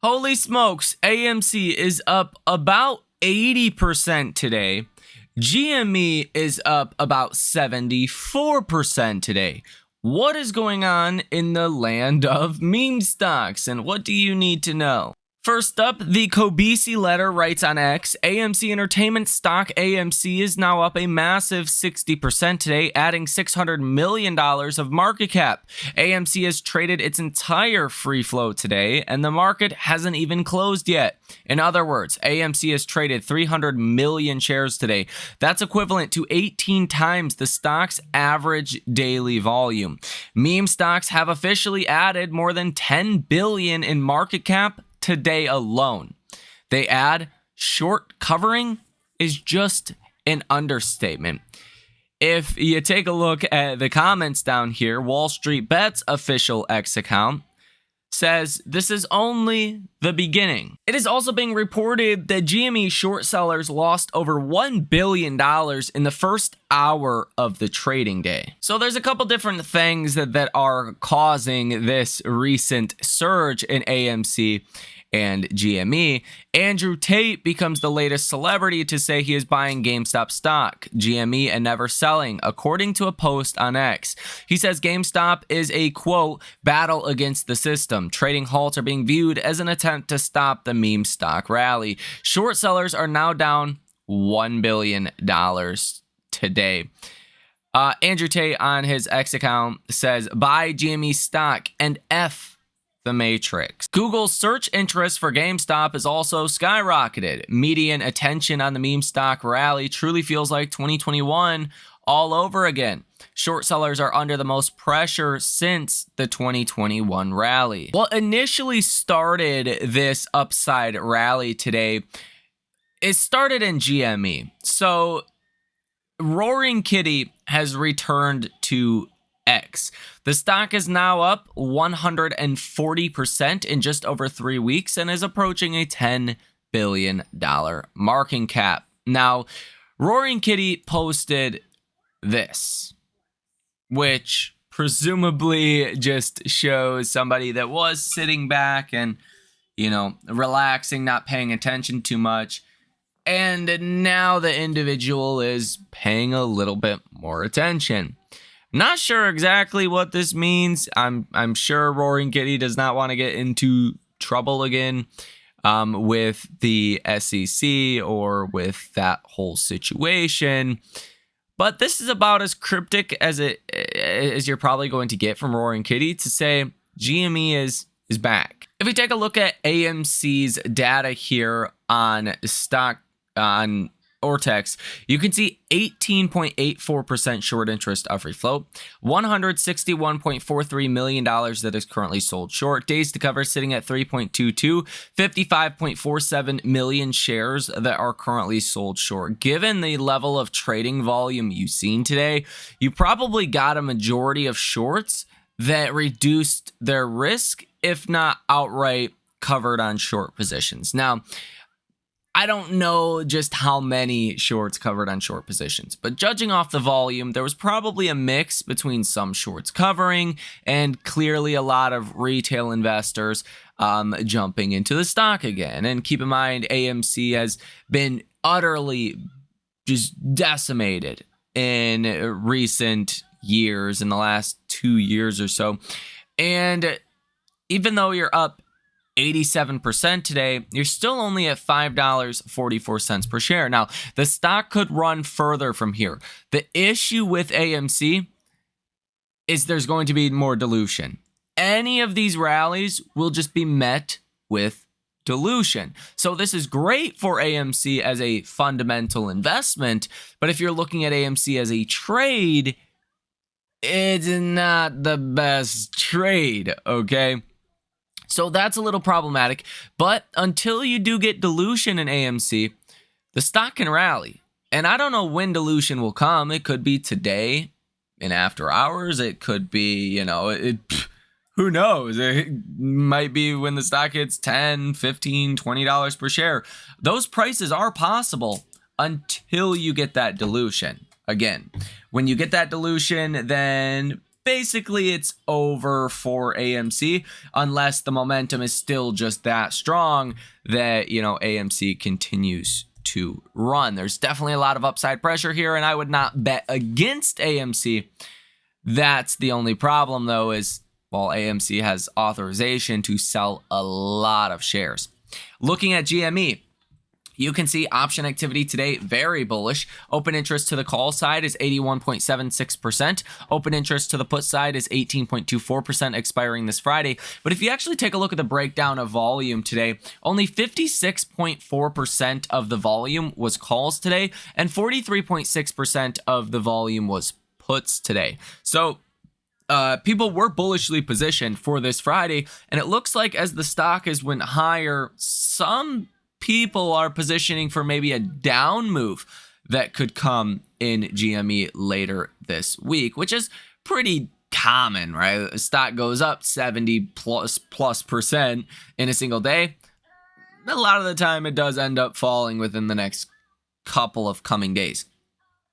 Holy smokes, AMC is up about 80% today. GME is up about 74% today. What is going on in the land of meme stocks, and what do you need to know? First up, the Kobisi letter writes on X, AMC Entertainment stock AMC is now up a massive 60% today, adding $600 million of market cap. AMC has traded its entire free float today, and the market hasn't even closed yet. In other words, AMC has traded 300 million shares today. That's equivalent to 18 times the stock's average daily volume. Meme stocks have officially added more than 10 billion in market cap today alone. They add short covering is just an understatement. If you take a look at the comments down here, Wall Street Bet's official X account says this is only the beginning. It is also being reported that GME short sellers lost over $1 billion in the first hour of the trading day. So there's a couple different things that are causing this recent surge in AMC and GME. Andrew Tate becomes the latest celebrity to say he is buying GameStop stock, GME, and never selling, according to a post on X. He says GameStop is a, quote, battle against the system. Trading halts are being viewed as an attempt to stop the meme stock rally. Short sellers are now down $1 billion today. Andrew Tate on his X account says, buy GME stock and F the Matrix. Google's search interest for GameStop is also skyrocketed. Median attention on the meme stock rally truly feels like 2021 all over again. Short sellers are under the most pressure since the 2021 rally. What initially started this upside rally today, it started in GME. So Roaring Kitty has returned to X. The stock is now up 140% in just over 3 weeks and is approaching a $10 billion market cap. Now, Roaring Kitty posted this, which presumably just shows somebody that was sitting back and, relaxing, not paying attention too much. And now the individual is paying a little bit more attention. Not sure exactly what this means. I'm sure Roaring Kitty does not want to get into trouble again with the SEC or with that whole situation. But this is about as cryptic as you're probably going to get from Roaring Kitty to say GME is back. If we take a look at AMC's data here on stock on Ortex, you can see 18.84% short interest of free float, $161.43 million that is currently sold short, days to cover sitting at 3.22, 55.47 million shares that are currently sold short. Given the level of trading volume you've seen today, you probably got a majority of shorts that reduced their risk, if not outright covered on short positions. Now, I don't know just how many shorts covered on short positions, but judging off the volume, there was probably a mix between some shorts covering and clearly a lot of retail investors jumping into the stock again. And keep in mind, AMC has been utterly just decimated in recent years, in the last 2 years or so. And even though you're up 87% today, you're still only at $5.44 per share. Now, the stock could run further from here. The issue with AMC is there's going to be more dilution. Any of these rallies will just be met with dilution. So this is great for AMC as a fundamental investment, but if you're looking at AMC as a trade, it's not the best trade, okay? So that's a little problematic, but until you do get dilution in AMC, the stock can rally. And I don't know when dilution will come. It could be today in after hours. It could be, who knows? It might be when the stock hits $10, $15, $20 per share. Those prices are possible until you get that dilution. Again, when you get that dilution, then basically it's over for AMC unless the momentum is still just that strong that, AMC continues to run. There's definitely a lot of upside pressure here, and I would not bet against AMC. That's the only problem, though, is, well, AMC has authorization to sell a lot of shares. Looking at GME, you can see option activity today, very bullish. Open interest to the call side is 81.76%. Open interest to the put side is 18.24%, expiring this Friday. But if you actually take a look at the breakdown of volume today, only 56.4% of the volume was calls today, and 43.6% of the volume was puts today. So people were bullishly positioned for this Friday, and it looks like as the stock has went higher, some people are positioning for maybe a down move that could come in GME later this week, which is pretty common, right? The stock goes up 70 plus percent in a single day. A lot of the time it does end up falling within the next couple of coming days.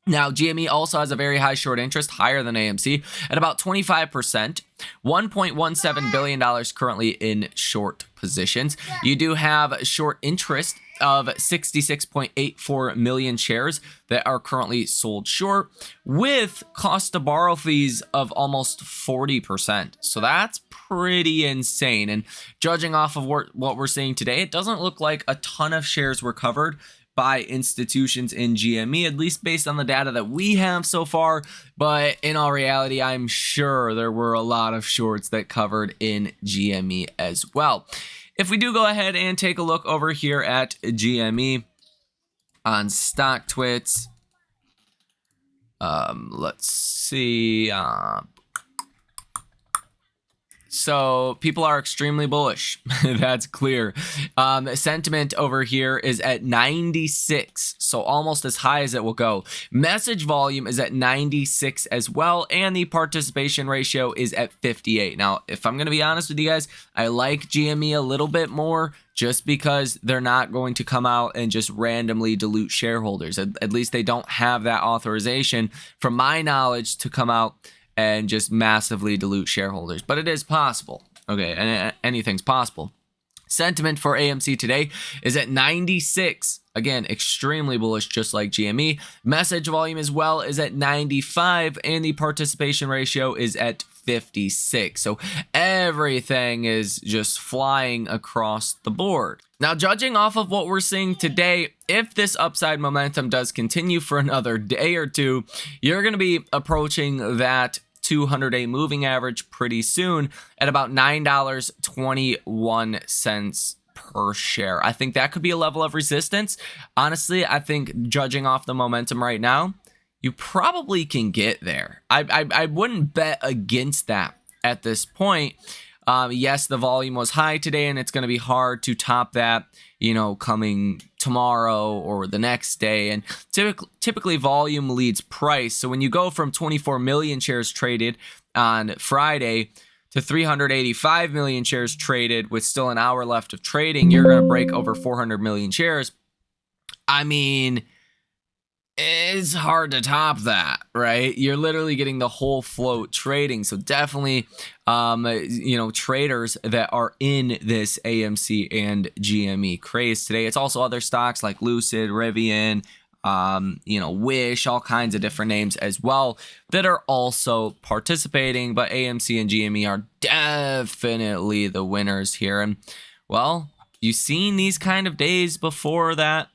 Now, GME also has a very high short interest, higher than AMC, at about 25%, $1.17 billion currently in short positions. You do have short interest of 66.84 million shares that are currently sold short, with cost to borrow fees of almost 40%. So that's pretty insane. And judging off of what we're seeing today, it doesn't look like a ton of shares were covered by institutions in GME, at least based on the data that we have so far. But in all reality, I'm sure there were a lot of shorts that covered in GME as well. If we do go ahead and take a look over here at GME on StockTwits, let's see. So people are extremely bullish. That's clear. Sentiment over here is at 96, so almost as high as it will go. Message volume is at 96 as well, and the participation ratio is at 58. Now, if I'm going to be honest with you guys, I like GME a little bit more just because they're not going to come out and just randomly dilute shareholders. At least they don't have that authorization, from my knowledge, to come out and just massively dilute shareholders. But it is possible. Okay, and anything's possible. Sentiment for AMC today is at 96. Again, extremely bullish, just like GME. Message volume as well is at 95, and the participation ratio is at 56. So everything is just flying across the board. Now, judging off of what we're seeing today, if this upside momentum does continue for another day or two, you're going to be approaching that 200-day moving average pretty soon at about $9.21 per share. I think that could be a level of resistance. Honestly, I think judging off the momentum right now, you probably can get there. I wouldn't bet against that at this point. Yes, the volume was high today, and it's going to be hard to top that, coming tomorrow or the next day. And typically volume leads price. So when you go from 24 million shares traded on Friday to 385 million shares traded with still an hour left of trading, you're going to break over 400 million shares. I mean, it's hard to top that, right? You're literally getting the whole float trading. So definitely, traders that are in this AMC and GME craze today. It's also other stocks like Lucid, Rivian, Wish, all kinds of different names as well that are also participating. But AMC and GME are definitely the winners here. And, well, you've seen these kind of days before that,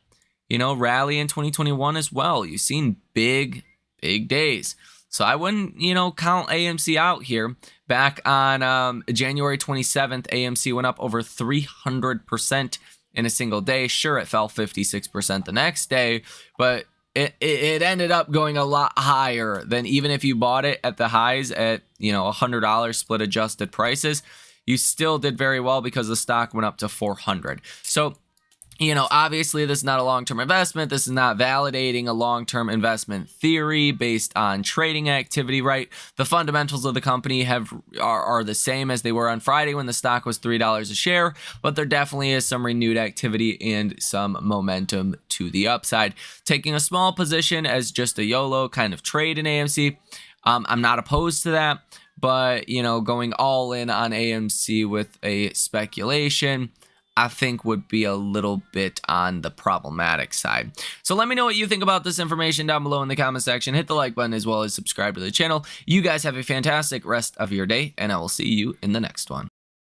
rally in 2021 as well. You've seen big days. So I wouldn't, count AMC out here. Back on January 27th, AMC went up over 300% in a single day. Sure, it fell 56% the next day, but it ended up going a lot higher than even if you bought it at the highs at, $100 split adjusted prices. You still did very well because the stock went up to 400. So, obviously this is not a long-term investment. This is not validating a long-term investment theory based on trading activity, right? The fundamentals of the company are the same as they were on Friday when the stock was $3 a share, but there definitely is some renewed activity and some momentum to the upside. Taking a small position as just a YOLO kind of trade in AMC, I'm not opposed to that, but, you know, going all in on AMC with a speculation, I think would be a little bit on the problematic side. So let me know what you think about this information down below in the comment section. Hit the like button as well as subscribe to the channel. You guys have a fantastic rest of your day, and I will see you in the next one.